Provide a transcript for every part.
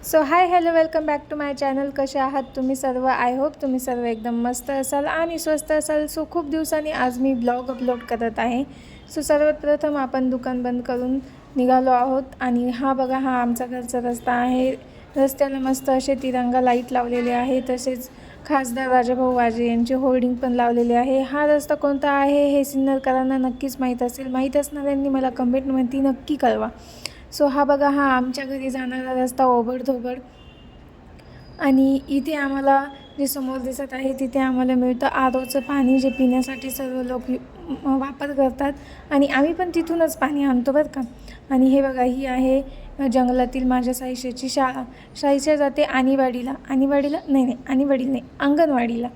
So hi hello welcome back to my channel. कसे आहात तुम्ही सर्व? आय होप तुम्ही सर्व एकदम मस्त असाल आणि स्वस्त असाल. सो खूप दिवसांनी आज मी ब्लॉग अपलोड करत आहे. सो सर्वात प्रथम आपण दुकान बंद करून निघालो आहोत आणि हा बघा, हा आमचा घरचा रस्ता आहे. रस्त्याला मस्त असे तिरंगा लाईट लावलेले आहे. तसेच खासदार राजाभाऊ वाजे यांचे होर्डिंग पण लावलेले आहे. हा रस्ता कोणता आहे हे सिन्नरकरांना नक्कीच माहीत असेल. माहीत असणाऱ्यांनी मला कमेंटमध्ये नक्की कळवा. सो हा बघा, हा आमच्या घरी जाणारा रस्ता ओबडधोबड. आणि इथे आम्हाला जे समोर दिसत आहे तिथे आम्हाला मिळतं आरोचं पाणी, जे पिण्यासाठी सर्व लोक वापर करतात. आणि आम्ही पण तिथूनच पाणी आणतो बरं का. आणि हे बघा, ही आहे जंगलातील माझ्या साईशाची शाळा. साईशा जाते आणीवाडीला अंगणवाडीला.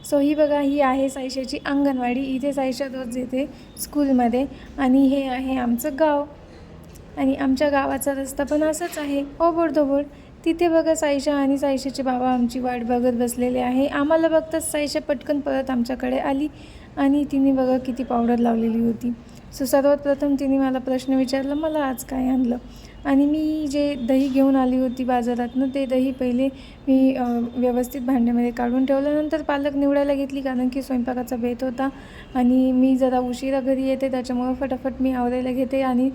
सो ही बघा, ही आहे साईशाची अंगणवाडी. इथे साईशा रोज येते स्कूलमध्ये. आणि हे आहे आमचं गाव. आणि आमच्या गावाचा रस्ता पण असाच आहे, ओबडधोबड. तिथे बघा, साईशा आणि साईशाचे बाबा आमची वाट बघत बसलेले आहे. आम्हाला बघताच साईशा पटकन परत आमच्याकडे आली आणि तिने बघा किती पावडर लावलेली होती. सो सर्वात प्रथम तिने मला प्रश्न विचारला, मला आज काय आणलं. आणि मी जे दही घेऊन आली होती बाजारातनं, ते दही पहिले मी व्यवस्थित भांड्यामध्ये काढून ठेवलं. नंतर पालक निवडायला घेतली, कारण की स्वयंपाकाचा बेत होता आणि मी जरा उशिरा घरी येते, त्याच्यामुळं फटाफट मी आवरायला घेते. आणि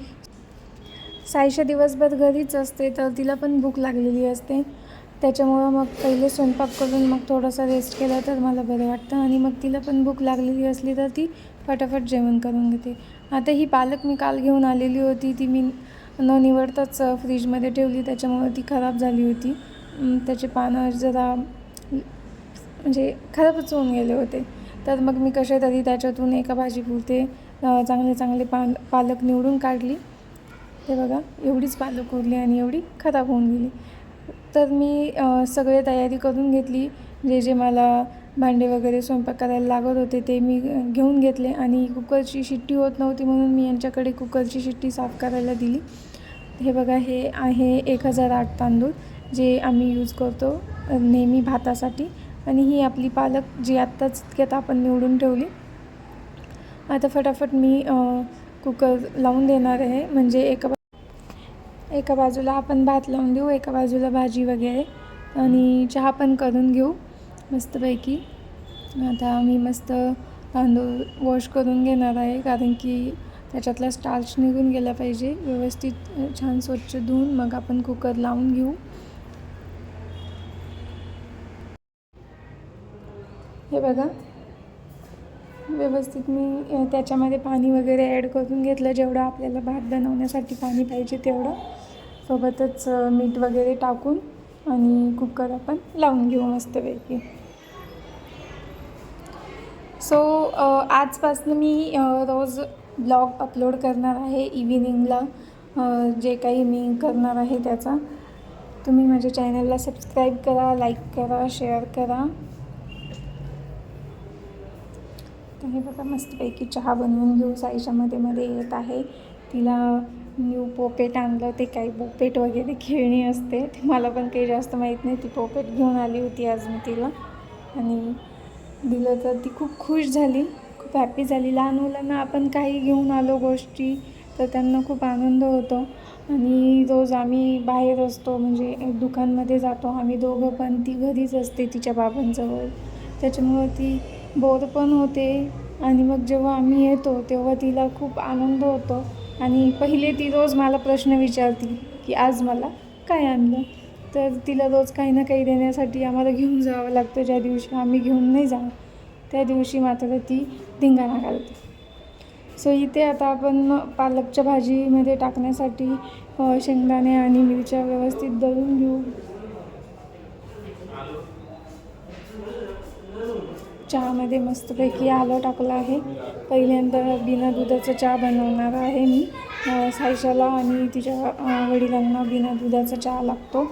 साईशा दिवसभर घरीच असते, तर तिला पण भूक लागलेली असते. त्याच्यामुळं मग पहिले स्वयंपाक करून मग थोडासा रेस्ट केला तर मला बरं वाटतं. आणि मग तिला पण भूक लागलेली असली तर ती फटाफट जेवण करून घेते. आता ही पालक मी काल घेऊन आलेली होती, ती मी न निवडताच फ्रीजमध्ये ठेवली, त्याच्यामुळं ती खराब झाली होती. त्याचे पानं जरा म्हणजे खराबच होऊन गेले होते. तर मग मी कशा तरी त्याच्यातून एका भाजीपुरते चांगले पालक निवडून काढली. ते बघा, एवढीच पालक उरली आणि एवढी खराब होऊन गेली. तर मी सगळे तयारी करून घेतली. जे मला भांडे वगैरे स्वयंपाक करायला लागत होते ते मी घेऊन घेतले. आणि कुकरची शिट्टी होत नव्हती म्हणून मी यांच्याकडे कुकरची शिट्टी साफ करायला दिली. हे बघा, हे आहे 1008 तांदूळ, जे आम्ही यूज करतो नेहमी भातासाठी. आणि ही आपली पालक जी आत्ताच इतक्यात आपण निवडून ठेवली. आता फटाफट मी कुकर लावून देणार आहे, म्हणजे एका बाजूला आपण भात लावून देऊ, एका बाजूला भाजी वगैरे, आणि चहा पण करून घेऊ मस्तपैकी. आता मी मस्त तांदूळ वॉश करून घेणार आहे, कारण की त्याच्यातला स्टार्च निघून गेला पाहिजे. व्यवस्थित छान स्वच्छ धुवून मग आपण कुकर लावून घेऊ. हे बघा, व्यवस्थित मी त्याच्यामध्ये पाणी वगैरे ॲड करून घेतलं, जेवढं आपल्याला भात बनवण्यासाठी पाणी पाहिजे तेवढं. सोबतच मीठ वगैरे टाकून आणि कुकर आपण लावून घेऊ मस्तपैकी. सो आजपासून मी रोज ब्लॉग अपलोड करणार आहे इव्हिनिंगला. जे काही मी करणार आहे त्याचा तुम्ही माझ्या चॅनलला सबस्क्राईब करा, लाईक करा, शेअर करा. तर हे बघा, मस्तपैकी चहा बनवून घेऊ. साईशामध्ये येत आहे, तिला न्यू पोपेट आणलं. ते काही पोपेट वगैरे खेळणी असते, ते मला पण काही जास्त माहीत नाही. ती पोपेट घेऊन आली होती आज मी तिला आणि दिलं, तर ती खूप खुश झाली, खूप हॅपी झाली. लहान मुलांना आपण काही घेऊन आलो गोष्टी तर त्यांना खूप आनंद होतो. आणि रोज आम्ही बाहेर असतो, म्हणजे दुकानमध्ये जातो आम्ही दोघं, पण ती घरीच असते तिच्या बाबांजवळ. त्याच्यामुळं ती बोर पण होते. आणि मग जेव्हा आम्ही येतो तेव्हा तिला खूप आनंद होतो. आणि पहिले ती रोज मला प्रश्न विचारते की आज मला काय आणलं. तर तिला रोज काही ना काही देण्यासाठी आम्हाला घेऊन जावं लागतं. ज्या दिवशी आम्ही घेऊन नाही जाऊ त्या दिवशी मात्र ती धिंगाणा घालते. सो इथे आता आपण पालकच्या भाजीमध्ये टाकण्यासाठी शेंगदाणे आणि मिरच्या व्यवस्थित दळून घेऊ. चहामध्ये मस्तपैकी आलं टाकलं आहे. पहिल्यांदा बिना दुधाचा चहा बनवणार आहे मी. साईशाला आणि तिच्या वडिलांना बिना दुधाचा चहा लागतो,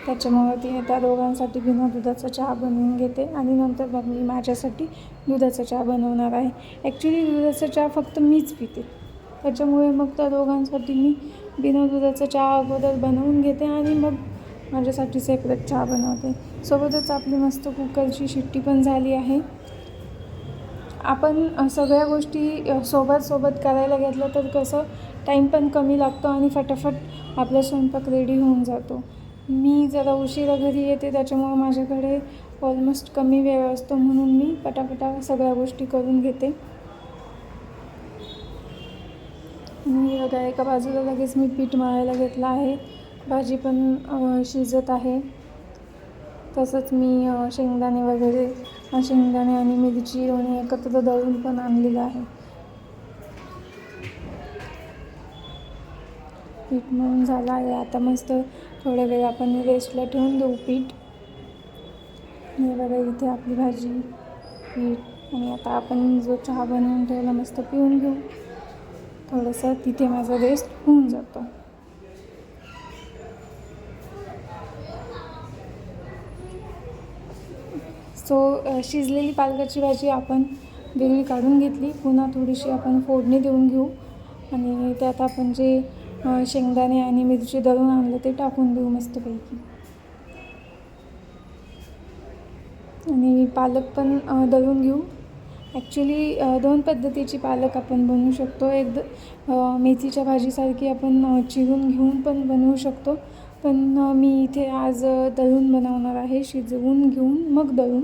त्याच्यामुळं ती त्या दोघांसाठी बिना दुधाचा चहा बनवून घेते. आणि नंतर मग मी माझ्यासाठी दुधाचा चहा बनवणार आहे. ॲक्च्युली दुधाचा चहा फक्त मीच पिते, त्याच्यामुळे मग त्या दोघांसाठी मी बिना दुधाचा चहा अगोदर बनवून घेते आणि मग माझ्यासाठी सेपरेट चहा बनवते. सोबतच आपली मस्त कुकरची शिट्टी पण झाली आहे. आपण सगळ्या गोष्टी सोबत करायला घेतलं तर कसं टाईम पण कमी लागतो आणि फटाफट आपला स्वयंपाक रेडी होऊन जातो. मी जरा उशिरा घरी येते, त्याच्यामुळे माझ्याकडे ऑलमोस्ट कमी वेळ असतो, म्हणून मी पटापटा सगळ्या गोष्टी करून घेते. आणि बघा एका बाजूला लगेच मी पीठ मळायला घेतलं आहे. भाजी पण शिजत आहे. तसंच मी शेंगदाणे वगैरे शेंगदाणे आणि मिरची दोन्ही एकत्र दळून पण आणलेलं आहे. पीठ मळून झालं आहे. आता मस्त थोड्या वेळ आपण रेस्टला ठेवून देऊ पीठ. हे बघा इथे आपली भाजी, पीठ आणि आता आपण जो चहा बनवून ठेवला मस्त पिऊन घेऊ. थोडंसं तिथे माझा रेस्ट होऊन जातो. शिजलेली पालकाची भाजी आपण वेगळी काढून घेतली. पुन्हा थोडीशी आपण फोडणी देऊन घेऊ आणि त्यात आपण जे शेंगदाणे आणि मिरची दळून आणलं ते टाकून देऊ मस्तपैकी. आणि पालक पण दळून घेऊ. ॲक्च्युली 2 पद्धतीची पालक आपण बनवू शकतो. मेथीच्या भाजीसारखी आपण चिरून घेऊन पण बनवू शकतो, पण मी इथे आज दळून बनवणार आहे, शिजवून घेऊन मग दळून.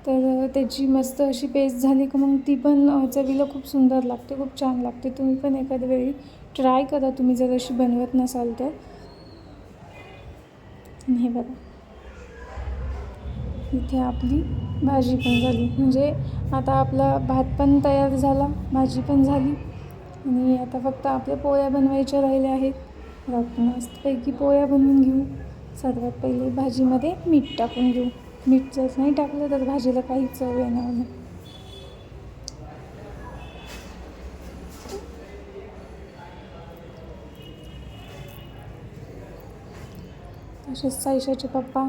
तर त्याची मस्त अशी पेस्ट झाली का मग ती पण चवीला खूप सुंदर लागते, खूप छान लागते. तुम्ही पण एखाद्या वेळी ट्राय करा, तुम्ही जर अशी बनवत नसाल तर. हे बघा इथे आपली भाजी पण झाली, म्हणजे आता आपला भात पण तयार झाला, भाजी पण झाली आणि आता फक्त आपल्या पोळ्या बनवायच्या राहिल्या आहेत. मस्तपैकी पोळ्या बनवून घेऊ. सर्वात पहिले भाजीमध्ये मीठ टाकून घेऊ. मीठ जर नाही टाकलं तर भाजीला काही चव येणार नाही. तसेच साईशाचे पप्पा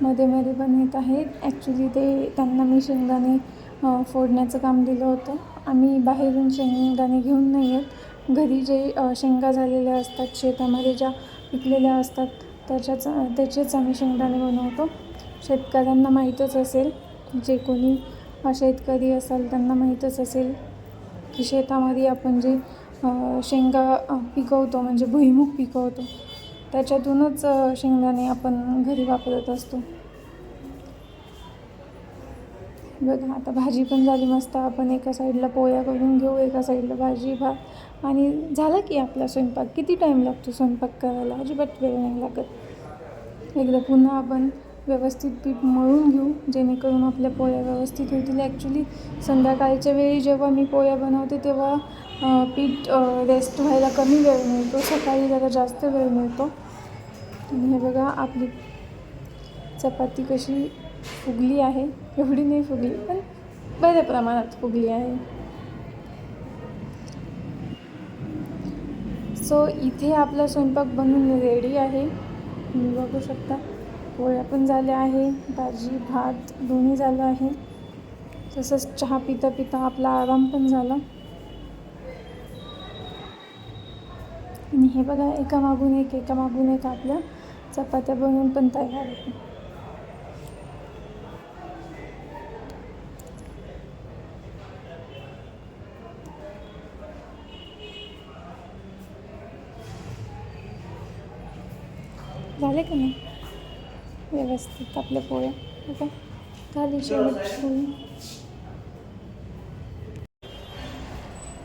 मध्ये मध्ये पण येत आहेत. ॲक्च्युली त्यांना मी शेंगदाणे फोडण्याचं काम दिलं होतं. आम्ही बाहेरून शेंगदाणे घेऊन नाही येत. घरी जे शेंगा झालेल्या असतात, शेतामध्ये ज्या पिकलेल्या असतात त्याचेच आम्ही शेंगदाणे बनवतो. शेतकऱ्यांना माहीतच असेल, जे कोणी शेतकरी असाल त्यांना माहीतच असेल की शेतामध्ये आपण जे शेंगा पिकवतो म्हणजे भुईमूग पिकवतो त्याच्यातूनच शेंगदाणे आपण घरी वापरत असतो. बघा आता भाजी पण झाली मस्त. आपण एका साईडला पोळ्या करून घेऊ, एका साईडला भाजी भात आणि झालं की आपला स्वयंपाक. किती टाईम लागतो स्वयंपाक करायला? अजिबात वेळ नाही लागत. एकदा पुन्हा आपण व्यवस्थित पीठ मळून घेऊ जेणेकरून आपल्या पोळ्या व्यवस्थित होतील. ॲक्च्युली संध्याकाळच्या वेळी जेव्हा मी पोळ्या बनवते तेव्हा पीठ रेस्ट व्हायला कमी वेळ मिळतो, सकाळी जरा जास्त वेळ मिळतो. आणि हे बघा आपली चपाती कशी फुगली आहे. एवढी नाही फुगली पण बऱ्या प्रमाणात फुगली आहे. इथे आपला स्वयंपाक बनवून रेडी आहे. तुम्ही बघू शकता पोळ्या पण झाल्या आहे, भाजी भात दोन्ही झालं आहे. तसंच चहा पिता पिता आपला आराम पण झाला. आणि हे बघा एकामागून एक आपल्या चपात्या बनवून पण तयार आहे. झाले का नाही व्यवस्थित आपल्या पोळ्या? बघा झाली शेवटची पोळी.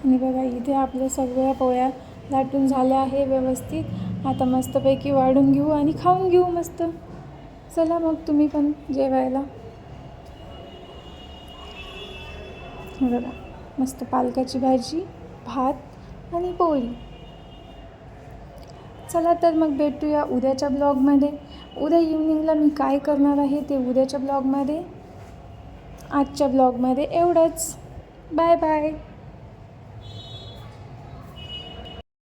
आणि बघा इथे आपल्या सगळ्या पोळ्या लाटून झाल्या आहे व्यवस्थित. आता मस्तपैकी वाढून घेऊ आणि खाऊन घेऊ मस्त. चला मग तुम्ही पण जेवायला. बघा मस्त पालकाची भाजी, भात आणि पोळी. चला तर मग भेटूया उद्याच्या ब्लॉगमध्ये. उद्या इव्हनिंगला मी काय करणार आहे ते उद्याच्या ब्लॉगमध्ये. आजच्या ब्लॉगमध्ये एवढंच. Bye bye.